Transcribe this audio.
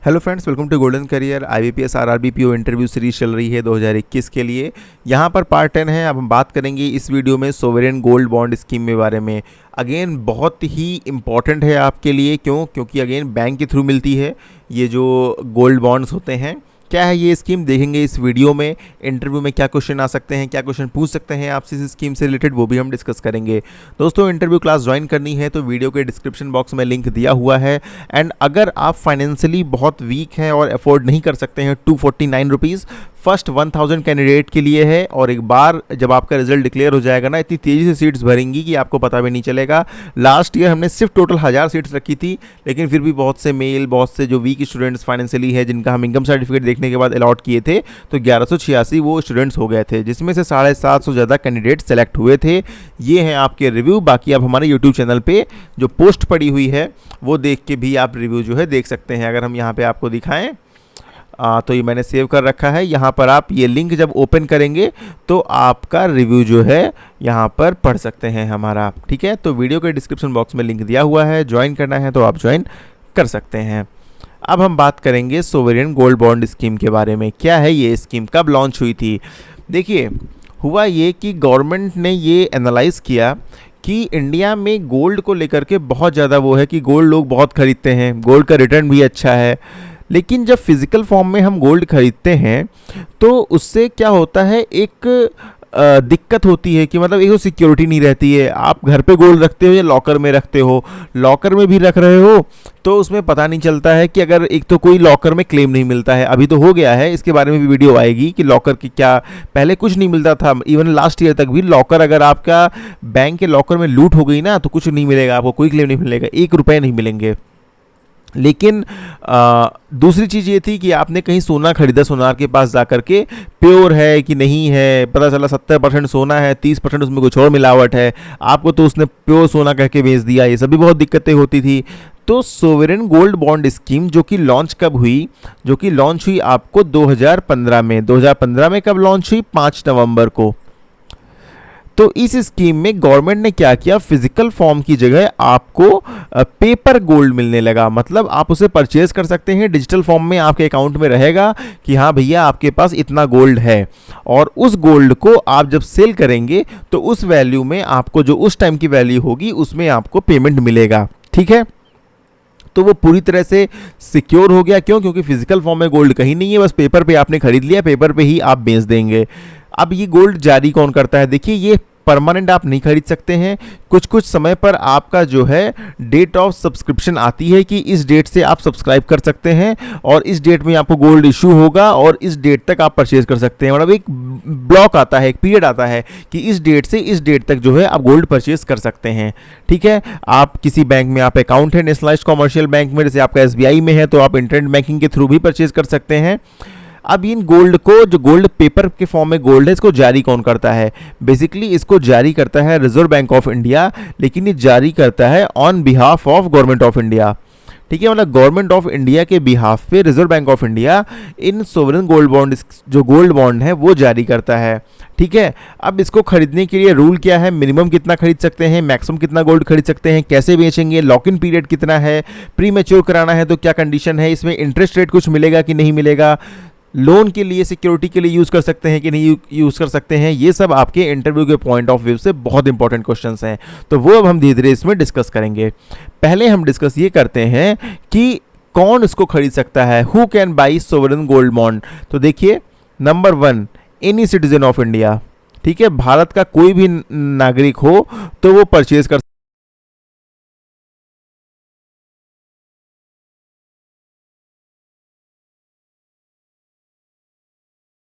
Hello friends, welcome to Golden Career. IBPS RRB PO interview series चल रही है 2021 के लिए। यहाँ पर पार्ट 10 है। अब हम बात करेंगे इस वीडियो में सोवरेन गोल्ड बॉन्ड स्कीम के बारे में। अगेन बहुत ही इंपॉर्टेंट है आपके लिए। क्योंकि अगेन बैंक के थ्रू मिलती है ये जो गोल्ड बॉन्ड्स होते हैं। क्या है ये स्कीम, देखेंगे इस वीडियो में। इंटरव्यू में क्या क्वेश्चन आ सकते हैं, क्या क्वेश्चन पूछ सकते हैं आपसे इस स्कीम से रिलेटेड, वो भी हम डिस्कस करेंगे। दोस्तों, इंटरव्यू क्लास ज्वाइन करनी है तो वीडियो के डिस्क्रिप्शन बॉक्स में लिंक दिया हुआ है। एंड अगर आप फाइनेंशियली बहुत वीक हैं और अफोर्ड नहीं कर सकते हैं, 249 रुपीज़ फर्स्ट 1000 कैंडिडेट के लिए है। और एक बार जब आपका रिजल्ट डिक्लेयर हो जाएगा ना, इतनी तेज़ी से सीट्स भरेंगी कि आपको पता भी नहीं चलेगा। लास्ट ईयर हमने सिर्फ टोटल 1000 सीट्स रखी थी, लेकिन फिर भी बहुत से जो वीक स्टूडेंट्स फाइनेंशियली है, जिनका हम इनकम सर्टिफिकेट देखने के बाद अलॉट किए थे, तो 1186 वो स्टूडेंट्स हो गए थे, जिसमें से 750 ज़्यादा कैंडिडेट सेलेक्ट हुए थे। ये हैं आपके रिव्यू। बाकी आप हमारे यूट्यूब चैनल पे जो पोस्ट पड़ी हुई है वो देख के भी आप रिव्यू जो है देख सकते हैं। अगर हम यहाँ पे आपको दिखाएं तो ये मैंने सेव कर रखा है। यहाँ पर आप ये लिंक जब ओपन करेंगे तो आपका रिव्यू जो है यहाँ पर पढ़ सकते हैं हमारा। ठीक है, तो वीडियो के डिस्क्रिप्शन बॉक्स में लिंक दिया हुआ है। ज्वाइन करना है तो आप ज्वाइन कर सकते हैं। अब हम बात करेंगे सोवरेन गोल्ड बॉन्ड स्कीम के बारे में। क्या है ये स्कीम, कब लॉन्च हुई थी? देखिए, हुआ ये कि गवर्नमेंट ने ये एनालाइज़ किया कि इंडिया में गोल्ड को लेकर के बहुत ज़्यादा वो है कि गोल्ड लोग बहुत खरीदते हैं, गोल्ड का रिटर्न भी अच्छा है। लेकिन जब फिज़िकल फॉर्म में हम गोल्ड खरीदते हैं तो उससे क्या होता है, एक दिक्कत होती है कि मतलब एक तो सिक्योरिटी नहीं रहती है। आप घर पे गोल्ड रखते हो या लॉकर में रखते हो, लॉकर में भी रख रहे हो तो उसमें पता नहीं चलता है कि अगर एक तो कोई लॉकर में क्लेम नहीं मिलता है। अभी तो हो गया है, इसके बारे में भी वीडियो आएगी कि लॉकर की क्या, पहले कुछ नहीं मिलता था। इवन लास्ट ईयर तक भी लॉकर, अगर आपका बैंक के लॉकर में लूट हो गई ना तो कुछ नहीं मिलेगा आपको, कोई क्लेम नहीं मिलेगा, 1 रुपये नहीं मिलेंगे। लेकिन दूसरी चीज़ ये थी कि आपने कहीं सोना खरीदा, सोनार के पास जाकर के प्योर है कि नहीं है, पता चला 70% सोना है, 30% उसमें कुछ और मिलावट है, आपको तो उसने प्योर सोना कह के बेच दिया। ये सभी बहुत दिक्कतें होती थी। तो सोवरेन गोल्ड बॉन्ड स्कीम जो कि लॉन्च कब हुई, जो कि लॉन्च हुई आपको 2015 में। 2015 में कब लॉन्च हुई? 5 नवंबर को। तो इस स्कीम में गवर्नमेंट ने क्या किया, फिजिकल फॉर्म की जगह आपको पेपर गोल्ड मिलने लगा। मतलब आप उसे परचेज कर सकते हैं, डिजिटल फॉर्म में आपके अकाउंट में रहेगा कि हाँ भैया आपके पास इतना गोल्ड है। और उस गोल्ड को आप जब सेल करेंगे तो उस वैल्यू में आपको, जो उस टाइम की वैल्यू होगी, उसमें आपको पेमेंट मिलेगा। ठीक है, तो वो पूरी तरह से सिक्योर हो गया। क्योंकि फिजिकल फॉर्म में गोल्ड कहीं नहीं है, बस पेपर पे आपने खरीद लिया, पेपर पे ही आप बेच देंगे। अब ये गोल्ड जारी कौन करता है? देखिए, ये परमानेंट आप नहीं खरीद सकते हैं। कुछ समय पर आपका जो है डेट ऑफ सब्सक्रिप्शन आती है कि इस डेट से आप सब्सक्राइब कर सकते हैं और इस डेट में आपको गोल्ड इशू होगा और इस डेट तक आप परचेज कर सकते हैं। मतलब एक ब्लॉक आता है, एक पीरियड आता है कि इस डेट से इस डेट तक जो है आप गोल्ड परचेज कर सकते हैं। ठीक है, आप किसी बैंक में आप अकाउंट है, नेशनलाइज्ड कॉमर्शियल बैंक में, जैसे आपका एसबीआई में है, तो आप इंटरनेट बैंकिंग के थ्रू भी परचेज कर सकते हैं। अब इन गोल्ड को, जो गोल्ड पेपर के फॉर्म में गोल्ड है, इसको जारी कौन करता है? बेसिकली इसको जारी करता है रिजर्व बैंक ऑफ इंडिया, लेकिन ये जारी करता है on behalf of government of India. ठीक है, मतलब गवर्नमेंट ऑफ इंडिया के बिहाफ पे reserve bank of India in sovereign gold bond, जो गोल्ड बॉन्ड है, वो जारी करता है। ठीक है, अब इसको खरीदने के लिए रूल क्या है, मिनिमम कितना खरीद सकते हैं, मैक्सिमम कितना गोल्ड खरीद सकते हैं, कैसे बेचेंगे, लॉक इन पीरियड कितना है, प्री मैच्योर कराना है तो क्या कंडीशन है, इसमें इंटरेस्ट रेट कुछ मिलेगा कि नहीं मिलेगा, लोन के लिए, सिक्योरिटी के लिए यूज़ कर सकते हैं कि नहीं यूज़ कर सकते हैं, ये सब आपके इंटरव्यू के पॉइंट ऑफ व्यू से बहुत इंपॉर्टेंट क्वेश्चंस हैं। तो वो अब हम धीरे धीरे इसमें डिस्कस करेंगे। पहले हम डिस्कस ये करते हैं कि कौन इसको खरीद सकता है, who can buy sovereign gold bond. तो देखिए, number 1, any citizen of India. ठीक है, भारत का कोई भी नागरिक हो तो वो परचेज कर